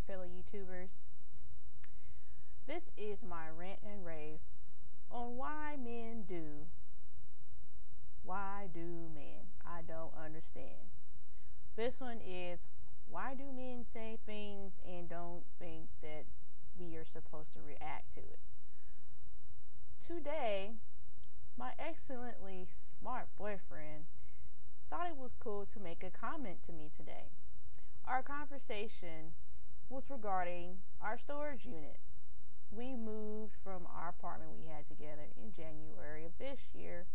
fellow YouTubers. This is my rant and rave on why men do. Why do men? I don't understand. This one is, why do men say things and don't think that we are supposed to react to it? Today, my excellently smart boyfriend thought it was cool to make a comment to me today. Our conversation was regarding our storage unit. We moved from our apartment we had together in January of this year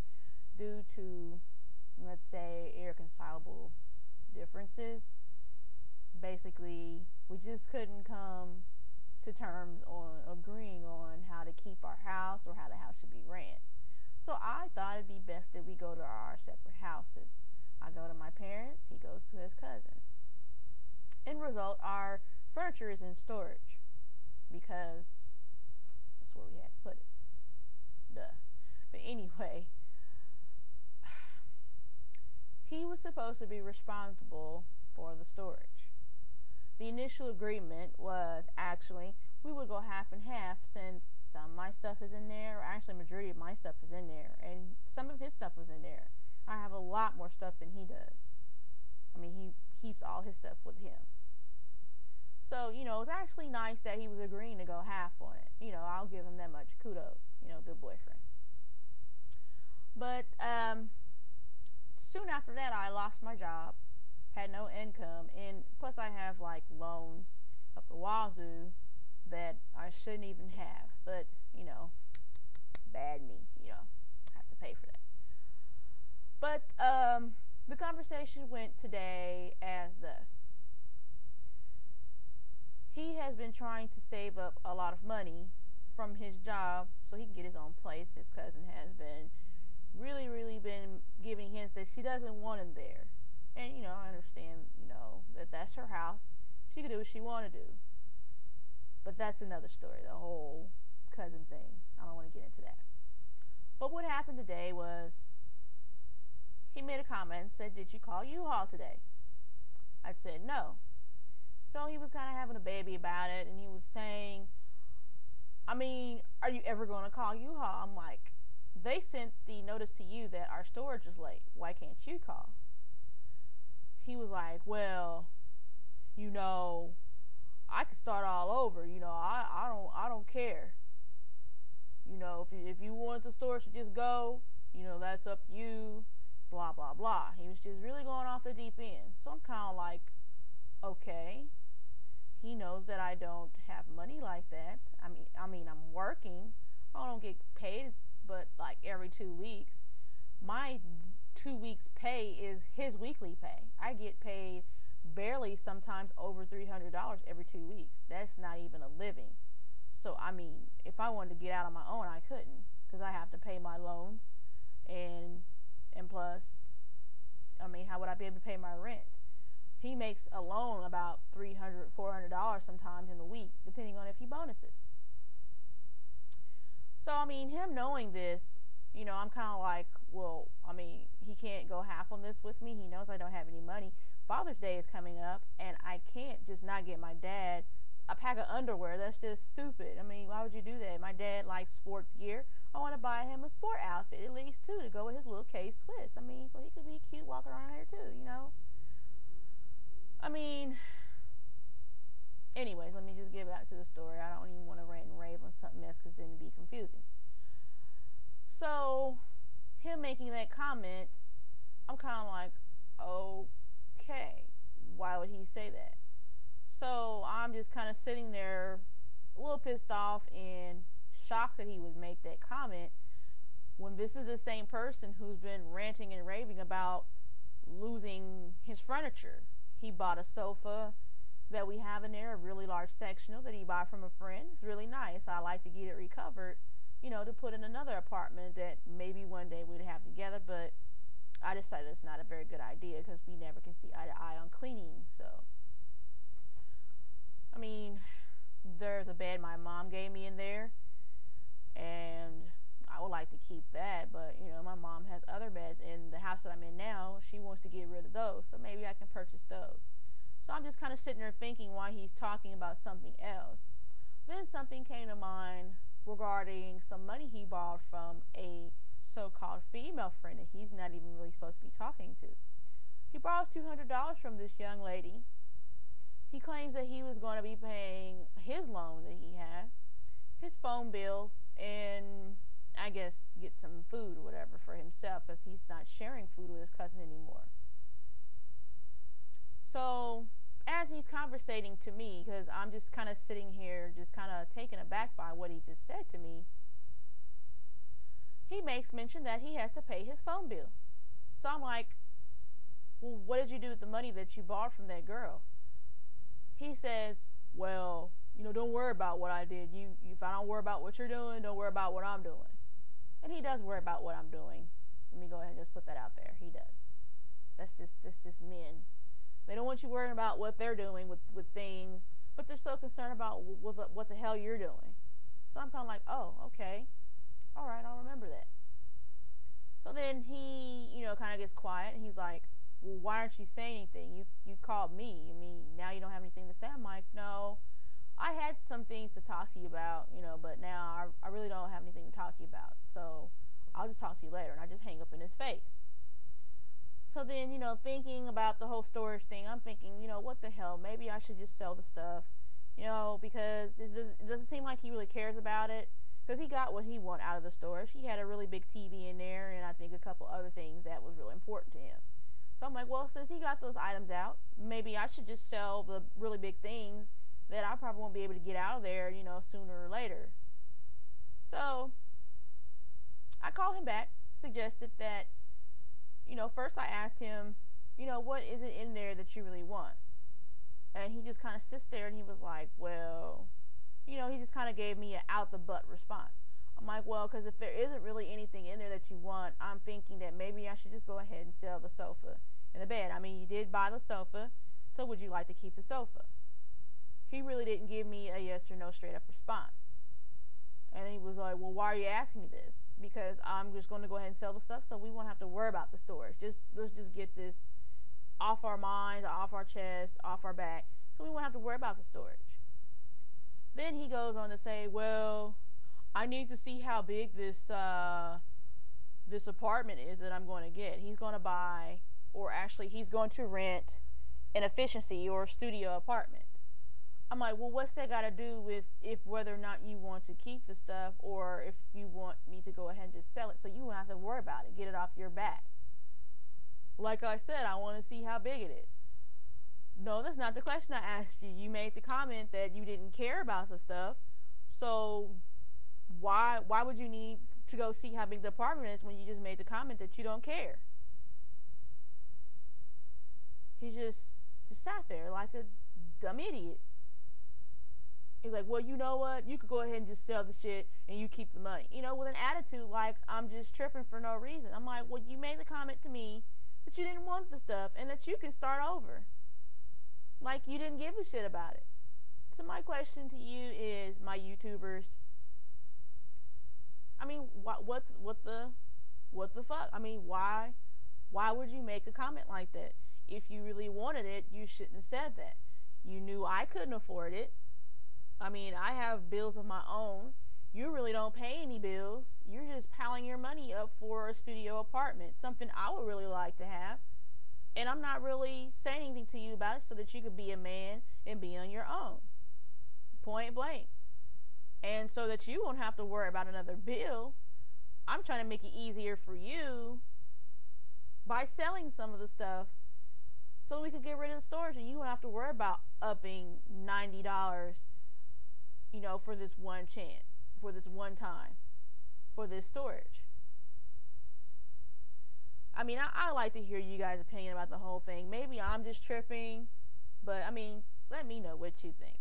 due to, let's say, irreconcilable differences. Basically, we just couldn't come to terms on agreeing on how to keep our house or how the house should be ran. So I thought it'd be best that we go to our separate houses. I go to my parents, he goes to his cousins. In result, our furniture is in storage because that's where we had to put it. Duh. But anyway, he was supposed to be responsible for the storage. The initial agreement was actually we would go half and half since some of my stuff is in there, or actually majority of my stuff is in there, and some of his stuff was in there. I have a lot more stuff than he does. I mean, he keeps all his stuff with him. So, it was actually nice that he was agreeing to go half on it. I'll give him that much kudos. Good boyfriend. But soon after that, I lost my job, had no income, and plus I have loans up the wazoo that I shouldn't even have. But, bad me, have to pay for that. But the conversation went today as thus. He has been trying to save up a lot of money from his job so he can get his own place. His cousin has been really been giving hints that she doesn't want him there. And, I understand, that that's her house. She can do what she want to do. But that's another story, the whole cousin thing. I don't want to get into that. But what happened today was he made a comment and said, "Did you call U-Haul today?" I said, "No." So he was kind of having a baby about it, and he was saying, "Are you ever going to call U-Haul?" I'm like, "They sent the notice to you that our storage is late. Why can't you call?" He was like, "Well, I could start all over. I don't care. If you want the storage to just go, that's up to you. Blah blah blah." He was just really going off the deep end. So I'm kind of like, okay. He knows that I don't have money like that. I'm working. I don't get paid, but every 2 weeks. My 2 weeks pay is his weekly pay. I get paid barely, sometimes over $300 every 2 weeks. That's not even a living. So if I wanted to get out on my own, I couldn't, because I have to pay my loans, and plus, how would I be able to pay my rent? He makes alone about $300, $400 sometimes in a week, depending on if he bonuses. So, him knowing this, I'm kind of like, well, he can't go half on this with me. He knows I don't have any money. Father's Day is coming up, and I can't just not get my dad a pack of underwear. That's just stupid. Why would you do that? My dad likes sports gear. I want to buy him a sport outfit, at least two, to go with his little K-Swiss. So he could be cute walking around here too, Anyways, let me just get back to the story. I don't even want to rant and rave on something else because then it'd be confusing. So, him making that comment, I'm kind of like, okay, why would he say that? So, I'm just kind of sitting there a little pissed off and shocked that he would make that comment when this is the same person who's been ranting and raving about losing his furniture. He bought a sofa that we have in there, a really large sectional that he bought from a friend. It's really nice. I like to get it recovered, to put in another apartment that maybe one day we'd have together, but I decided it's not a very good idea because we never can see eye to eye on cleaning. So, there's a bed my mom gave me in there, and I would like to keep that, but my mom has other beds in the house that I'm in now. She wants to get rid of those, so maybe I can purchase those. So I'm just kind of sitting there thinking why he's talking about something else. Then something came to mind regarding some money he borrowed from a so-called female friend that he's not even really supposed to be talking to. He borrows $200 from this young lady. He claims that he was going to be paying his loan that he has, his phone bill, and I guess get some food or whatever for himself because he's not sharing food with his cousin anymore. So as he's conversating to me, because I'm just kind of sitting here just kind of taken aback by what he just said to me, he makes mention that he has to pay his phone bill. So I'm like, well, what did you do with the money that you borrowed from that girl? He says, well, don't worry about what I did. If I don't worry about what you're doing, don't worry about what I'm doing. And he does worry about what I'm doing. Let me go ahead and just put that out there. He does. That's just men. They don't want you worrying about what they're doing with things, but they're so concerned about what the hell you're doing. So I'm kind of like, oh, okay. All right, I'll remember that. So then he, kind of gets quiet, and he's like, well, why aren't you saying anything? You called me. I mean, now you don't have anything to say. I'm like, no, I had some things to talk to you about, but now I really don't have anything to talk to you about. So I'll just talk to you later. And I just hang up in his face. So then, thinking about the whole storage thing, I'm thinking, what the hell? Maybe I should just sell the stuff, because it doesn't seem like he really cares about it. Because he got what he wanted out of the storage. He had a really big TV in there, and I think a couple other things that was really important to him. So I'm like, well, since he got those items out, maybe I should just sell the really big things that I probably won't be able to get out of there, sooner or later. So I called him back, suggested that, first I asked him, what is it in there that you really want? And he just kind of sits there and he was like, well, he just kind of gave me an out-the-butt response. I'm like, well, because if there isn't really anything in there that you want, I'm thinking that maybe I should just go ahead and sell the sofa and the bed. I mean, you did buy the sofa, so would you like to keep the sofa? He really didn't give me a yes or no straight-up response. And he was like, well, why are you asking me this? Because I'm just going to go ahead and sell the stuff so we won't have to worry about the storage. Let's just get this off our minds, off our chest, off our back, so we won't have to worry about the storage. Then he goes on to say, well, I need to see how big this apartment is that I'm going to get. He's going to buy, or actually he's going to rent an efficiency or studio apartment. I'm like, well, what's that got to do with whether or not you want to keep the stuff, or if you want me to go ahead and just sell it so you won't have to worry about it, get it off your back? Like I said, I want to see how big it is. No, that's not the question I asked you. You made the comment that you didn't care about the stuff, so why would you need to go see how big the apartment is when you just made the comment that you don't care? He just sat there like a dumb idiot. He's like, well, you know what? You could go ahead and just sell the shit and you keep the money. With an attitude like I'm just tripping for no reason. I'm like, well, you made the comment to me that you didn't want the stuff and that you can start over. Like you didn't give a shit about it. So my question to you is, my YouTubers, I mean, what the fuck? I mean, why would you make a comment like that? If you really wanted it, you shouldn't have said that. You knew I couldn't afford it. I mean, I have bills of my own. You really don't pay any bills. You're just piling your money up for a studio apartment, something I would really like to have. And I'm not really saying anything to you about it so that you could be a man and be on your own. Point blank. And so that you won't have to worry about another bill, I'm trying to make it easier for you by selling some of the stuff so we could get rid of the storage and you won't have to worry about upping $90, for this one chance, for this one time, for this storage. I mean, I like to hear you guys' opinion about the whole thing. Maybe I'm just tripping, but I mean, let me know what you think.